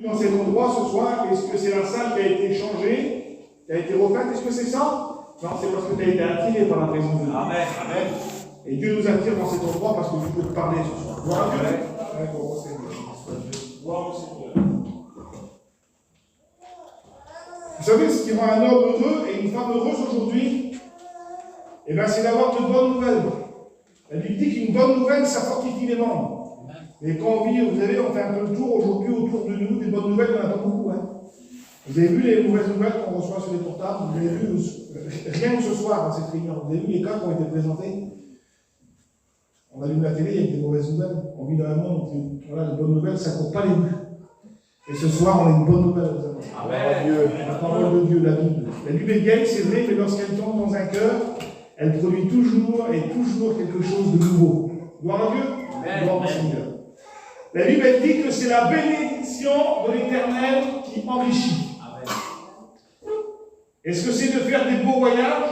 Dans cet endroit ce soir, est-ce que c'est la salle qui a été changée, qui a été refaite? Est-ce que c'est ça? Non, c'est parce que tu as été attiré par la présence de Dieu. Amen. Amen. Et Dieu nous attire dans cet endroit parce que Dieu peut te parler ce soir. Gloire à Dieu. Gloire au Seigneur. Gloire au Seigneur. Vous savez ce qui rend un homme heureux et une femme heureuse aujourd'hui? Eh bien, c'est d'avoir de bonnes nouvelles. La Bible dit qu'une bonne nouvelle, ça fortifie les membres. Et quand on vit, vous savez, on fait un peu le tour aujourd'hui autour de nous, des bonnes nouvelles, il n'y en a pas beaucoup. Hein. Vous avez vu les mauvaises nouvelles qu'on reçoit sur les portables? Vous avez vu, rien que ce soir dans cette réunion, vous avez vu les cas qui ont été présentés? On allume la télé, il y a des mauvaises nouvelles. On vit dans un monde où voilà, les bonnes nouvelles, ça ne court pas les rues. Et ce soir, on a une bonne nouvelle. Amen. La parole de Dieu, la Bible. La Bible est vieille, c'est vrai, mais lorsqu'elle tombe dans un cœur, elle produit toujours quelque chose de nouveau. Gloire à Dieu. Amen. Gloire au Seigneur. La Bible elle dit que c'est la bénédiction de l'Éternel qui enrichit. Amen. Est-ce que c'est de faire des beaux voyages?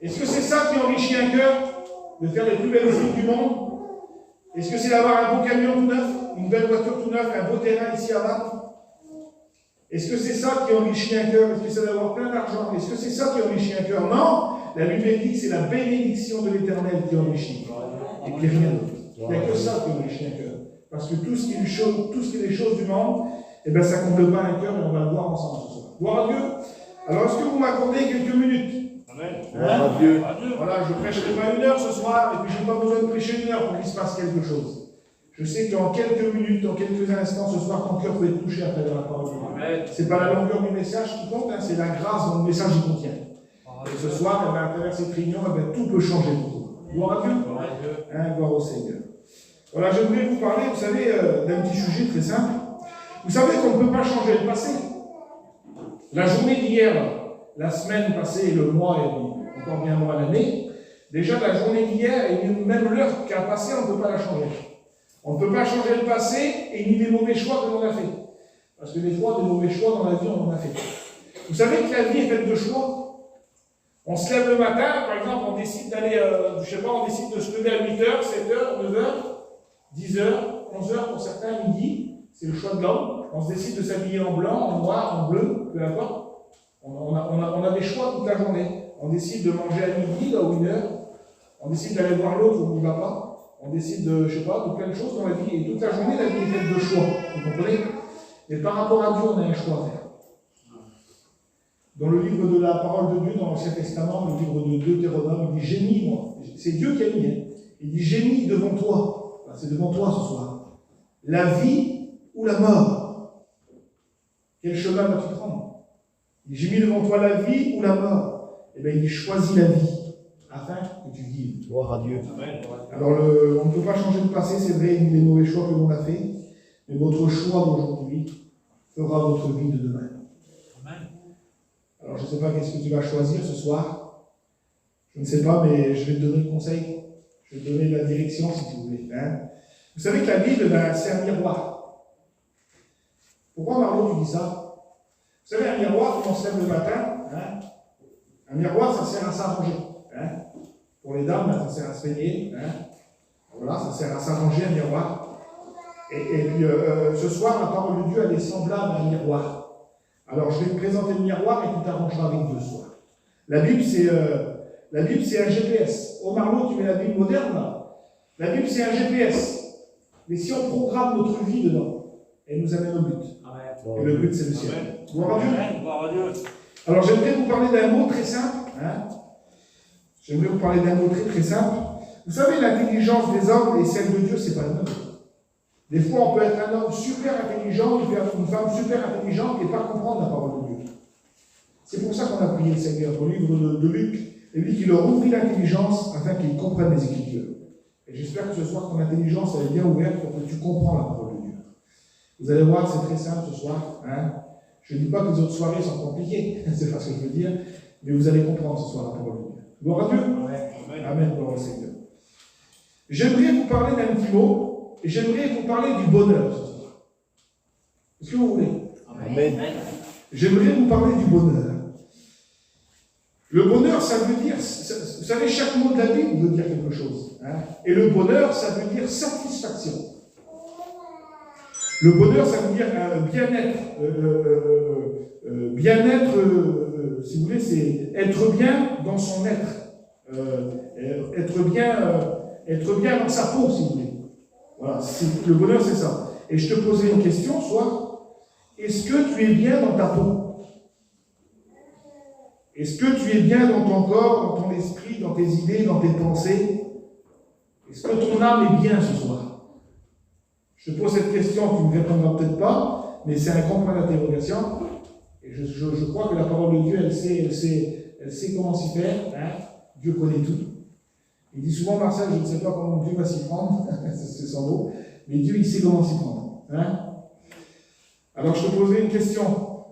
Est-ce que c'est ça qui enrichit un cœur? De faire les plus belles villes du monde? Est-ce que c'est d'avoir un beau camion tout neuf, une belle voiture tout neuf, un beau terrain ici à Vannes? Est-ce que c'est ça qui enrichit un cœur? Est-ce que c'est d'avoir plein d'argent? Est-ce que c'est ça qui enrichit un cœur? Non! La Bible dit que c'est la bénédiction de l'Éternel qui enrichit. Et puis rien d'autre. Il n'y a que ça qui enrichit un cœur. Parce que tout ce qui est les choses du monde, eh bien, ça ne comble pas un cœur et on va le voir ensemble ce soir. Gloire à Dieu. Alors, est-ce que vous m'accordez quelques minutes? Amen. Gloire à Dieu. Voilà, je ne prêcherai pas 1 heure ce soir, et puis je n'ai pas besoin de prêcher 1 heure pour qu'il se passe quelque chose. Je sais qu'en quelques minutes, dans quelques instants, ce soir, ton cœur peut être touché à travers la parole de Dieu. Ce n'est pas la longueur du message qui compte, hein, c'est la grâce dont le message y contient. Et ce soir, eh bien, à travers cette réunion, eh bien, tout peut changer pour vous. Gloire à Dieu. Hein, gloire au Seigneur. Voilà, j'aimerais vous parler, vous savez, d'un petit sujet très simple. Vous savez qu'on ne peut pas changer le passé. La journée d'hier, la semaine passée, le mois et encore bien moins l'année, déjà la journée d'hier et même l'heure qui a passé, on ne peut pas la changer. On ne peut pas changer le passé et ni les mauvais choix que l'on a fait. Parce que des fois, des mauvais choix dans la vie, on en a fait. Vous savez que la vie est faite de choix. On se lève le matin, par exemple, on décide d'aller, je sais pas, on décide de se lever à 8h, 7h, 9h, 10h, 11h pour certains, midi, c'est le choix de l'homme. On se décide de s'habiller en blanc, en noir, en bleu, peu importe. On a des choix toute la journée. On décide de manger à midi, là, ou 1h. On décide d'aller voir l'autre où on n'y va pas. On décide de, je sais pas, de plein de choses dans la vie. Et toute la journée, la vie est faite de choix. Vous comprenez? Mais par rapport à Dieu, on a un choix à faire. Dans le livre de la parole de Dieu, dans l'Ancien Testament, le livre de Deutéronome, il dit « J'ai mis, moi ». C'est Dieu qui a mis. Hein. Il dit « J'ai mis devant toi ». Enfin, c'est devant toi ce soir. La vie ou la mort. Quel chemin vas-tu prendre? Il dit « J'ai mis devant toi la vie ou la mort ». Eh bien, il dit « Choisis la vie, afin que tu vives ». Gloire à Dieu. Alors, on ne peut pas changer le passé, c'est vrai, ni les mauvais choix que l'on a fait, mais votre choix d'aujourd'hui fera votre vie de demain. Alors, je ne sais pas qu'est-ce que tu vas choisir ce soir. Je ne sais pas, mais je vais te donner le conseil. Je vais te donner la direction, si tu voulais. Hein. Vous savez que la Bible, ben, c'est un miroir. Pourquoi, Marlon, tu dis ça? Vous savez, un miroir, quand on se lève le matin, hein, un miroir, ça sert à s'arranger. Hein. Pour les dames, ça sert à se peigner. Hein. Voilà, ça sert à s'arranger, un miroir. Et puis, ce soir, la parole de Dieu, elle est semblable à un miroir. Alors, je vais te présenter le miroir et tu t'arrangeras avec Dieu ce soir. La Bible, c'est un GPS. Au Marlot, tu mets la Bible moderne, là. La Bible, c'est un GPS. Mais si on programme notre vie dedans, elle nous amène au but. Amen. Et le but, c'est le ciel. Gloire à Dieu. Alors, j'aimerais vous parler d'un mot très simple. Hein. J'aimerais vous parler d'un mot très très simple. Vous savez, l'intelligence des hommes et celle de Dieu, c'est pas le même. Des fois, on peut être un homme super intelligent, une femme super intelligente et pas comprendre la parole de Dieu. C'est pour ça qu'on a prié le Seigneur au livre de Luc. Il dit qu'il leur ouvrit l'intelligence afin qu'ils comprennent les Écritures. Et j'espère que ce soir, ton intelligence elle est bien ouverte pour que tu comprends la parole de Dieu. Vous allez voir, c'est très simple ce soir. Hein. Je ne dis pas que les autres soirées sont compliquées, c'est pas ce que je veux dire, mais vous allez comprendre ce soir la parole de Dieu. Gloire à Dieu. Amen. Amen. Gloire au Seigneur. J'aimerais vous parler d'un petit mot. Et j'aimerais vous parler du bonheur ce soir. Est-ce que vous voulez? Amen. J'aimerais vous parler du bonheur. Le bonheur, ça veut dire, vous savez, chaque mot de la Bible veut dire quelque chose. Hein? Et le bonheur, ça veut dire satisfaction. Le bonheur, ça veut dire bien-être. Bien-être, si vous voulez, c'est être bien dans son être. Être bien dans sa peau, si vous voulez. Voilà, le bonheur, c'est ça. Et je te posais une question, soit, est-ce que tu es bien dans ta peau? Est-ce que tu es bien dans ton corps, dans ton esprit, dans tes idées, dans tes pensées? Est-ce que ton âme est bien ce soir? Je te pose cette question, tu ne me répondras peut-être pas, mais c'est un grand point d'interrogation. Et je crois que la parole de Dieu, elle sait comment s'y faire. Hein? Dieu connaît tout. Il dit souvent, Marcel, je ne sais pas comment Dieu va s'y prendre, c'est son mot, mais Dieu, il sait comment s'y prendre. Hein? Alors, je te posais une question.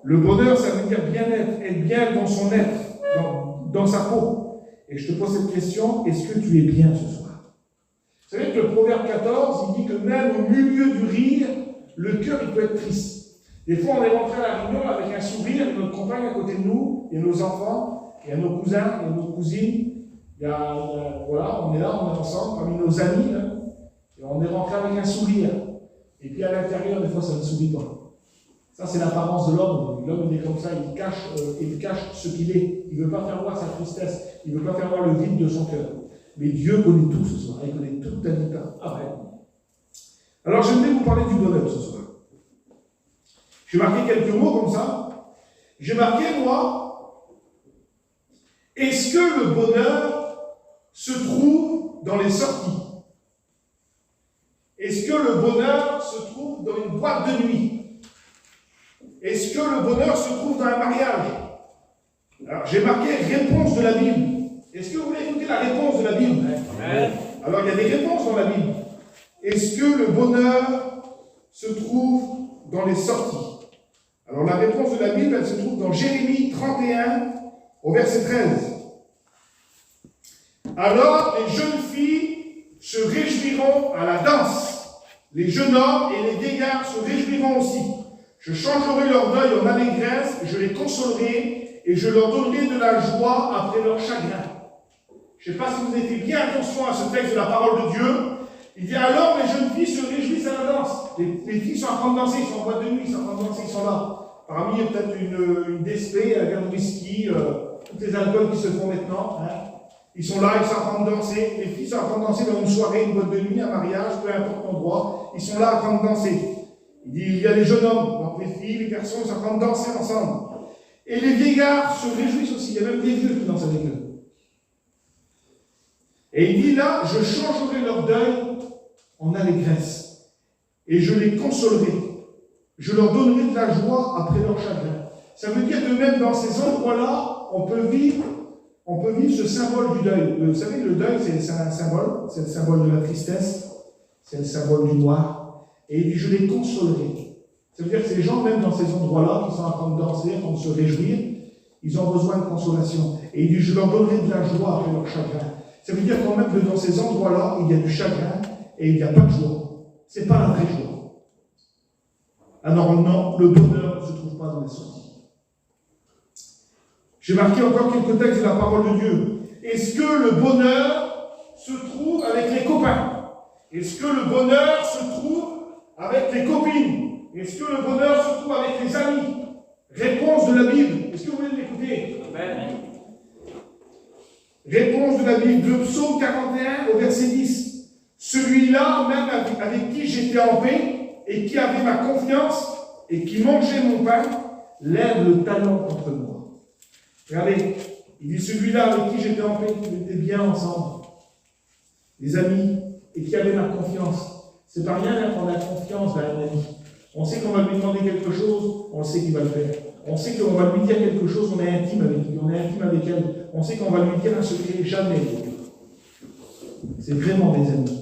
Le bonheur, ça veut dire bien-être, être bien dans son être, dans sa peau. Et je te pose cette question, est-ce que tu es bien ce soir? Vous savez que le proverbe 14, il dit que même au milieu du rire, le cœur, il peut être triste. Des fois, on est rentré à la réunion avec un sourire, et notre compagne à côté de nous, et nos enfants, et nos cousins, et nos cousines. Voilà, on est là, on est ensemble, parmi nos amis, là, et on est rentré avec un sourire. Et puis à l'intérieur, des fois, ça ne sourit pas. Ça, c'est l'apparence de l'homme. L'homme, il est comme ça, il cache ce qu'il est. Il ne veut pas faire voir sa tristesse. Il ne veut pas faire voir le vide de son cœur. Mais Dieu connaît tout ce soir. Il connaît toute ta vie. Alors, j'aimerais vous parler du bonheur ce soir. J'ai marqué quelques mots comme ça. J'ai marqué, moi, est-ce que le bonheur se trouve dans les sorties? Est-ce que le bonheur se trouve dans une boîte de nuit? Est-ce que le bonheur se trouve dans un mariage? Alors, j'ai marqué réponse de la Bible. Est-ce que vous voulez écouter la réponse de la Bible? Amen. Alors, il y a des réponses dans la Bible. Est-ce que le bonheur se trouve dans les sorties? Alors, la réponse de la Bible, elle se trouve dans Jérémie 31, au verset 13. Alors, les jeunes filles se réjouiront à la danse. Les jeunes hommes et les vieillards se réjouiront aussi. Je changerai leur deuil en allégresse, je les consolerai et je leur donnerai de la joie après leur chagrin. Je ne sais pas si vous avez fait bien attention à ce texte de la parole de Dieu. Il dit alors les jeunes filles se réjouissent à la danse. Les filles sont en train de danser, ils sont en boîte de nuit, ils sont en train de danser, ils sont là. Parmi, il y a peut-être une DSP, un verre de whisky, tous les alcools qui se font maintenant. Hein. Ils sont là, ils sont en train de danser. Les filles sont en train de danser dans une soirée, une boîte de nuit, un mariage, peu importe l'endroit. Ils sont là en train de danser. Il dit, il y a les jeunes hommes, donc les filles, les garçons, ils sont en train de danser ensemble. Et les vieillards se réjouissent aussi. Il y a même des vieux qui dansent avec eux. Et il dit là, je changerai leur deuil en allégresse. Et je les consolerai. Je leur donnerai de la joie après leur chagrin. Ça veut dire que même dans ces endroits-là, on peut vivre ce symbole du deuil. Vous savez, le deuil, c'est un symbole. C'est le symbole de la tristesse. C'est le symbole du noir. Et il dit, je les consolerai. Ça veut dire que ces gens, même dans ces endroits-là, qui sont en train de danser, en train de se réjouir, ils ont besoin de consolation. Et il dit, je leur donnerai de la joie après leur chagrin. Ça veut dire quand même que dans ces endroits-là, il y a du chagrin et il n'y a pas de joie. Ce n'est pas la vraie joie. Alors non, le bonheur ne se trouve pas dans les sorties. J'ai marqué encore quelques textes de la parole de Dieu. Est-ce que le bonheur se trouve avec les copains? Est-ce que le bonheur se trouve avec les copines? Est-ce que le bonheur se trouve avec les amis? Réponse de la Bible. Est-ce que vous voulez l'écouter? Amen. Réponse de la Bible, de Psaume 41 au verset 10. Celui-là, même avec qui j'étais en paix, et qui avait ma confiance, et qui mangeait mon pain, lève le talon contre moi. Regardez, il dit celui-là avec qui j'étais en paix, qui était bien ensemble. Les amis, et qui avait ma confiance. C'est pas rien qu'on a confiance à un ami. On sait qu'on va lui demander quelque chose, on sait qu'il va le faire. On sait qu'on va lui dire quelque chose, on est intime avec lui, on est intime avec elle. On sait qu'on va lui dire un secret, jamais. C'est vraiment des amis.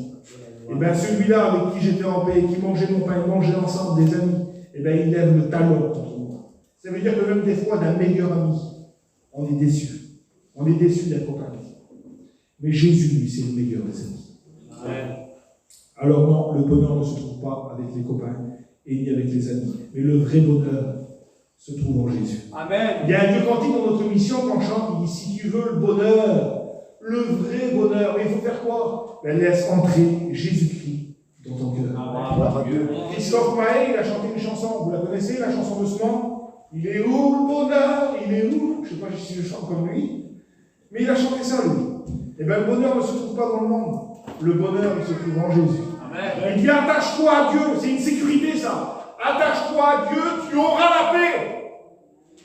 Et bien celui-là avec qui j'étais en paix, qui mangeait mon pain, mangeait ensemble des amis, et bien il lève le talon contre moi. Ça veut dire que même des fois, d'un meilleur ami, on est déçu. On est déçu d'être copain. Mais Jésus, lui, c'est le meilleur des amis. Amen. Alors non, le bonheur ne se trouve pas avec les copains et ni avec les amis. Mais le vrai bonheur se trouve en Jésus. Amen. Il y a un vieux cantique dans notre mission qu'on chante, il dit, si tu veux le bonheur, le vrai bonheur, mais il faut faire quoi? Ben, laisse entrer Jésus-Christ dans ton cœur. Christophe Maé, il a chanté une chanson, vous la connaissez, la chanson doucement? Il est où le bonheur? Il est où? Je ne sais pas si je chante comme lui, mais il a chanté ça, lui. Eh bien, le bonheur ne se trouve pas dans le monde. Le bonheur, il se trouve en Jésus. Amen. Il dit, attache-toi à Dieu. C'est une sécurité, ça. Attache-toi à Dieu, tu auras la paix.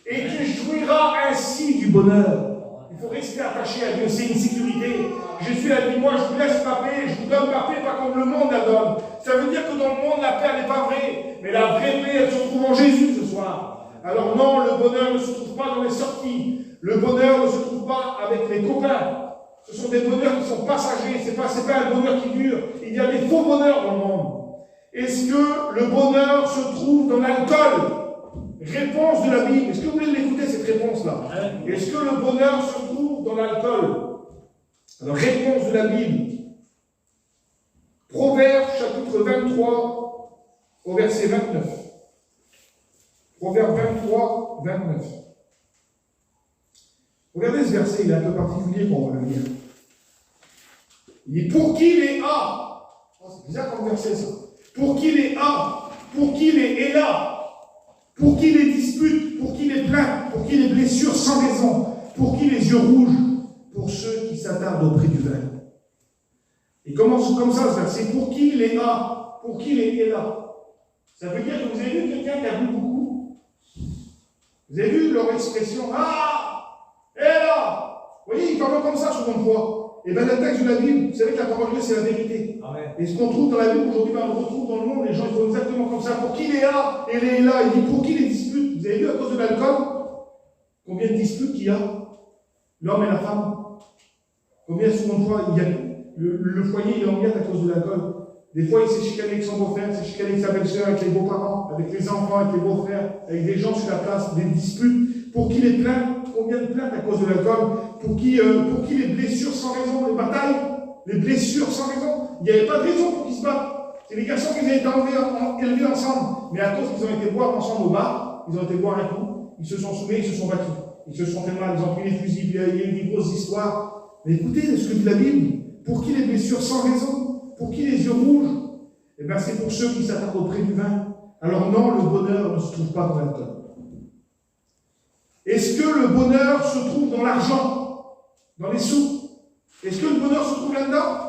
Et tu jouiras ainsi du bonheur. Il faut rester attaché à Dieu, c'est une sécurité. Jésus a dit, moi, je vous laisse ma paix, je vous donne ma paix, pas comme le monde la donne. Ça veut dire que dans le monde, la paix, elle n'est pas vraie. Mais la vraie paix, elle se trouve en Jésus ce soir. Alors non, le bonheur ne se trouve pas dans les sorties. Le bonheur ne se trouve pas avec les copains. Ce sont des bonheurs qui sont passagers. Ce n'est pas un bonheur qui dure. Il y a des faux bonheurs dans le monde. Est-ce que le bonheur se trouve dans l'alcool? Réponse de la Bible. Est-ce que vous voulez l'écouter, cette réponse-là? Est-ce que le bonheur se trouve dans l'alcool? Alors, réponse de la Bible. Proverbes, chapitre 23, au verset 29. Proverbes 23, 29. Regardez ce verset, il est un peu particulier qu'on va le lire. Il dit, pour qui les a? Oh, c'est bizarre comme verset, ça. Pour qui les a? Pour qui les là? Pour qui les disputes? Pour qui les plaintes? Pour qui les blessures sans raison? Pour qui les yeux rouges? Pour ceux qui s'attardent auprès du vin. Et commence comme ça ce verset. Pour qui les a? Pour qui les là? Ça veut dire que vous avez vu quelqu'un qui a bu beaucoup? Vous avez vu leur expression? Ah! Et là! Vous voyez, ils parlent comme ça souvent de fois. Et bien, le texte de la Bible, vous savez que la parole de Dieu, c'est la vérité. Amen. Et ce qu'on trouve dans la Bible aujourd'hui, on le retrouve dans le monde, les gens ils font exactement comme ça. Pour qui les a et les là? Il dit pour qui les disputes? Vous avez vu à cause de l'alcool? Combien de disputes qu'il y a? L'homme et la femme. Combien souvent de fois il y a le foyer il est en guerre à cause de l'alcool? Des fois, il s'est chicané avec son beau-frère, il s'est chicané avec sa belle-sœur, avec les beaux-parents, avec les enfants, avec les beaux-frères, avec des gens sur la place, des disputes. Pour qui les plaintes? Combien de plaintes à cause de l'alcool? Pour qui les blessures sans raison, les batailles, les blessures sans raison? Il n'y avait pas de raison pour qu'ils se battent. C'est les garçons qui avaient été élevés ensemble, mais à cause qu'ils ont été boire ensemble au bar, ils ont été boire un coup, ils se sont soulevés, ils se sont battus. Ils se sont fait mal, ils ont pris les fusils, puis il y a eu des grosses histoires. Mais écoutez ce que dit la Bible. Pour qui les blessures sans raison? Pour qui les yeux rouges? Eh bien, c'est pour ceux qui s'attardent auprès du vin. Alors non, le bonheur ne se trouve pas dans l'alcool. Est-ce que le bonheur se trouve dans l'argent? Dans les sous? Est-ce que le bonheur se trouve là-dedans?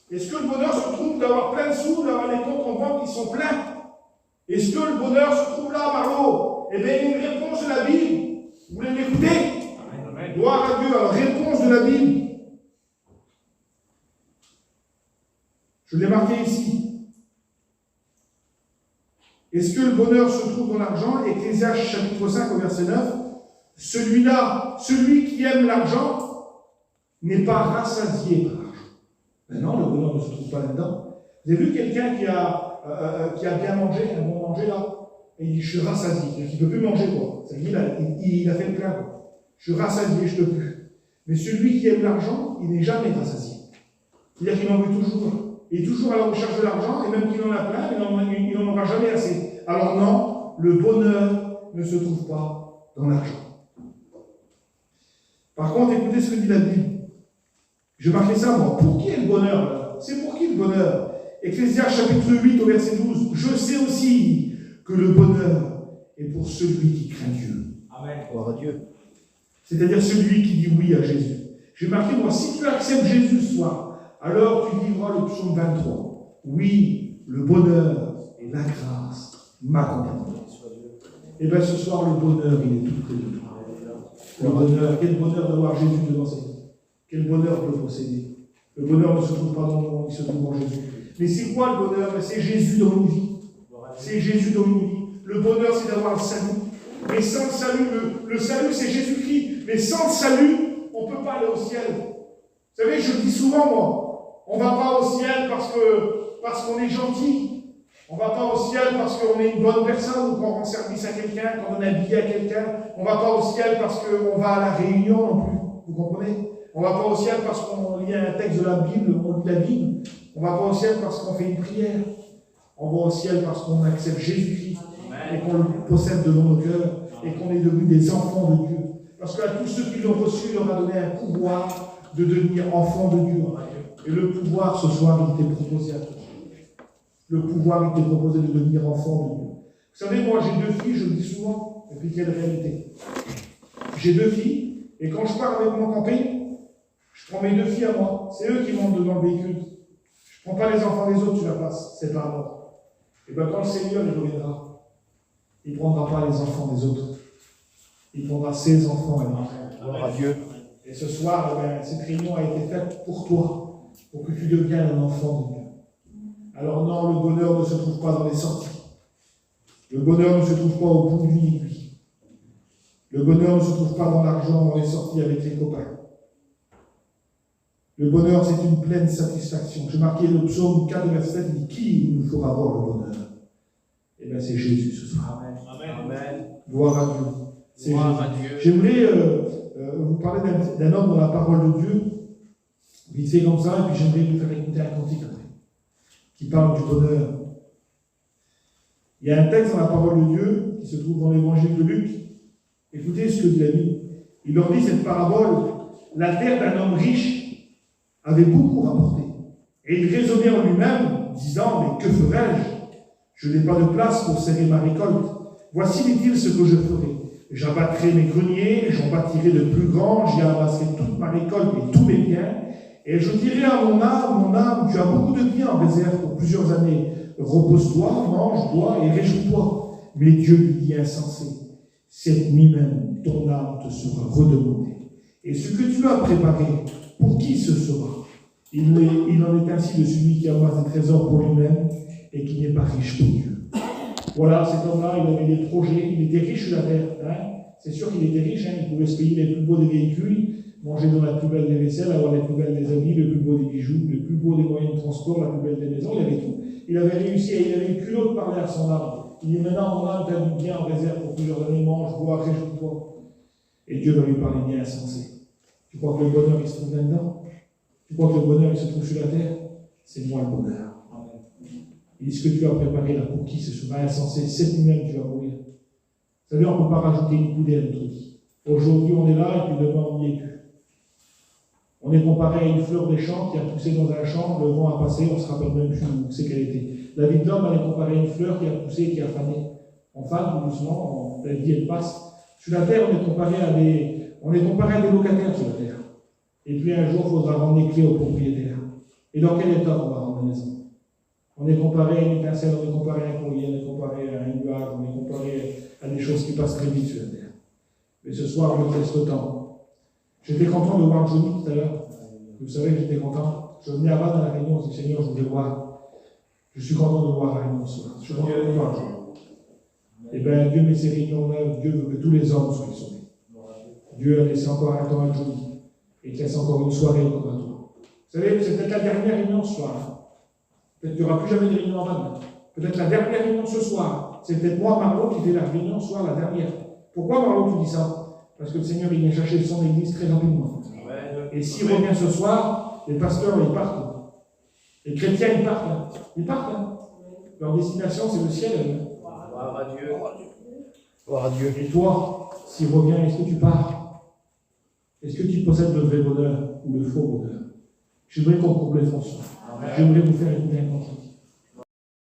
Est-ce que le bonheur se trouve d'avoir plein de sous, d'avoir les comptes en banque qui sont pleins? Est-ce que le bonheur se trouve là, Marlo? Eh bien, il y a une réponse de la Bible. Vous voulez l'écouter? Amen. Gloire à Dieu. Alors, réponse de la Bible. Je l'ai marqué ici. Est-ce que le bonheur se trouve dans l'argent? Ecclésiaste chapitre 5 au verset 9. Celui-là, celui qui aime l'argent, n'est pas rassasié par l'argent. Ben non, le bonheur ne se trouve pas là-dedans. Vous avez vu quelqu'un qui a bien mangé, un bon manger là, et il dit, je suis rassasié. Il ne peut plus manger, quoi. Ça veut dire, il a fait le plein, quoi. Je suis rassasié, je ne peux plus. Mais celui qui aime l'argent, il n'est jamais rassasié. C'est-à-dire qu'il en veut toujours. Il est toujours à la recherche de l'argent, et même qu'il en a plein, il n'en aura jamais assez. Alors non, le bonheur ne se trouve pas dans l'argent. Par contre, écoutez ce que dit la Bible. Je marquais ça, moi. Pour qui est le bonheur, là? C'est pour qui le bonheur? Ecclésiaste chapitre 8 au verset 12. Je sais aussi que le bonheur est pour celui qui craint Dieu. Amen. Gloire à Dieu. C'est-à-dire celui qui dit oui à Jésus. J'ai marqué, moi, si tu acceptes Jésus ce soir, alors tu vivras le psaume 23. Oui, le bonheur et la grâce m'accompagnent. Et bien ce soir, le bonheur, il est tout près de toi. Le bonheur, quel bonheur d'avoir Jésus devant sa vie. Quel bonheur de le posséder. Le bonheur ne se trouve pas dans le monde, il se trouve en Jésus. Mais c'est quoi le bonheur? C'est Jésus dans une vie. C'est Jésus dans une vie. Le bonheur, c'est d'avoir le salut. Mais sans le salut, le salut, c'est Jésus-Christ. Mais sans le salut, on ne peut pas aller au ciel. Vous savez, je le dis souvent, moi, on ne va pas au ciel parce qu'on est gentil. On ne va pas au ciel parce qu'on est une bonne personne ou qu'on rend service à quelqu'un, qu'on donne un billet à quelqu'un. On ne va pas au ciel parce qu'on va à la réunion non plus. Vous comprenez? On ne va pas au ciel parce qu'on lit un texte de la Bible, on lit la Bible. On ne va pas au ciel parce qu'on fait une prière. On va au ciel parce qu'on accepte Jésus-Christ et qu'on le possède devant nos cœurs et qu'on est devenus des enfants de Dieu. Parce qu'à tous ceux qui l'ont reçu, il leur a donné un pouvoir de devenir enfants de Dieu. Et le pouvoir, ce soir, il t'est proposé à toi. Le pouvoir était proposé de devenir enfant de Dieu. Vous savez, moi j'ai 2 filles, je le dis souvent, et puis quelle réalité. J'ai 2 filles, et quand je pars avec mon camping, je prends mes 2 filles à moi. C'est eux qui montent dans le véhicule. Je ne prends pas les enfants des autres sur la place, c'est pas à moi. Et bien quand le Seigneur il reviendra, il ne prendra pas les enfants des autres. Il prendra ses enfants et moi. Gloire à Dieu. Et ce soir, cette réunion a été faite pour toi, pour que tu deviennes un enfant de Dieu. Alors non, le bonheur ne se trouve pas dans les sorties. Le bonheur ne se trouve pas au bout d'une aiguille. Le bonheur ne se trouve pas dans l'argent, dans les sorties avec les copains. Le bonheur, c'est une pleine satisfaction. J'ai marqué le psaume 4, verset 7, il dit, qui nous fera voir le bonheur? Eh bien, c'est Jésus ce soir. Amen. Amen. Gloire à Dieu. C'est Gloire à Jésus. Dieu. J'aimerais vous parler d'un homme dans la parole de Dieu, vite fait comme ça, et puis j'aimerais vous faire écouter un cantique après, qui parle du bonheur. Il y a un texte dans la parole de Dieu qui se trouve dans l'évangile de Luc. Écoutez ce que dit la Bible. Il leur dit cette parabole. La terre d'un homme riche avait beaucoup rapporté. Et il raisonnait en lui-même, disant, mais que ferai-je? Je n'ai pas de place pour serrer ma récolte. Voici, dit-il, ce que je ferai. J'abattrai mes greniers, j'en bâtirai de plus grands, j'y amasserai toute ma récolte et tous mes biens. Et je dirai à mon âme, tu as beaucoup de biens en réserve pour plusieurs années. Repose-toi, mange, bois et réjouis-toi. Mais Dieu lui dit insensé, cette nuit même, ton âme te sera redemandée. Et ce que tu as préparé, pour qui ce sera? Il en est ainsi de celui qui amasse des trésors pour lui-même et qui n'est pas riche pour Dieu. Voilà, cet homme-là, il avait des projets, il était riche sur la terre. Hein. C'est sûr qu'il était riche, il pouvait se payer les plus beaux des véhicules, manger dans la plus belle des vaisselles, avoir les plus belles des habits, le plus beau des bijoux, le plus beau des moyens de transport, la plus belle des maisons, il avait tout. Il avait réussi, il avait eu le culot de parler à son âme. Il dit maintenant, mon âme, tu as du bien en réserve pour plusieurs années, mange, bois, réjouis-toi. Et Dieu va lui parler bien insensé. Tu crois que le bonheur, il se trouve là-dedans? Tu crois que le bonheur, il se trouve sur la terre? C'est moi le bonheur. Il dit ce que tu as préparé là, pour qui ce sera insensé, cette nuit même tu vas mourir. Vous savez, on ne peut pas rajouter une coudée à notre vie. Aujourd'hui, on est là, et puis demain, on n'y est plus. On est comparé à une fleur des champs qui a poussé dans un champ, le vent a passé, on ne se rappelle même plus où c'est qu'elle était. La vie de l'homme, elle est comparée à une fleur qui a poussé et qui a fané. On fane tout doucement, la vie, elle passe. Sur la terre, on est comparé à des locataires sur la terre. Et puis un jour, il faudra rendre les clés au propriétaire. Et dans quel état on va rendre la maison? On est comparé à une étincelle, on est comparé à un courrier, on est comparé à un nuage, on est comparé à des choses qui passent très vite sur la terre. Mais ce soir, je me laisse le temps. J'étais content de voir Johnny tout à l'heure. Vous savez que j'étais content. Je venais à Vannes à la réunion, je dis Seigneur, je voulais voir. Je suis content de voir la réunion ce soir. Je suis content de voir Johnny. Eh bien, Dieu met ses réunions là, Dieu veut que tous les hommes soient sauvés. Dieu a laissé encore un temps à Johnny. Et qu'il laisse encore une soirée comme à toi. Vous savez, c'est peut-être la dernière réunion ce soir. Hein. Peut-être qu'il n'y aura plus jamais de réunion en Vannes. Peut-être la dernière réunion ce soir. C'est peut-être moi, Marlon, qui fais la réunion ce soir, la dernière. Pourquoi, Marlon, tu dis ça? Parce que le Seigneur, il vient chercher son église très rapidement. Et s'il revient ce soir, les pasteurs, ils partent. Les chrétiens, ils partent. Hein. Ils partent. Hein. Leur destination, c'est le ciel. Hein. Gloire à Dieu. Gloire à Dieu. Et toi, s'il revient, est-ce que tu pars? Est-ce que tu possèdes le vrai bonheur ou le faux bonheur? J'aimerais qu'on complète ensemble. J'aimerais vous faire écouter un cantique.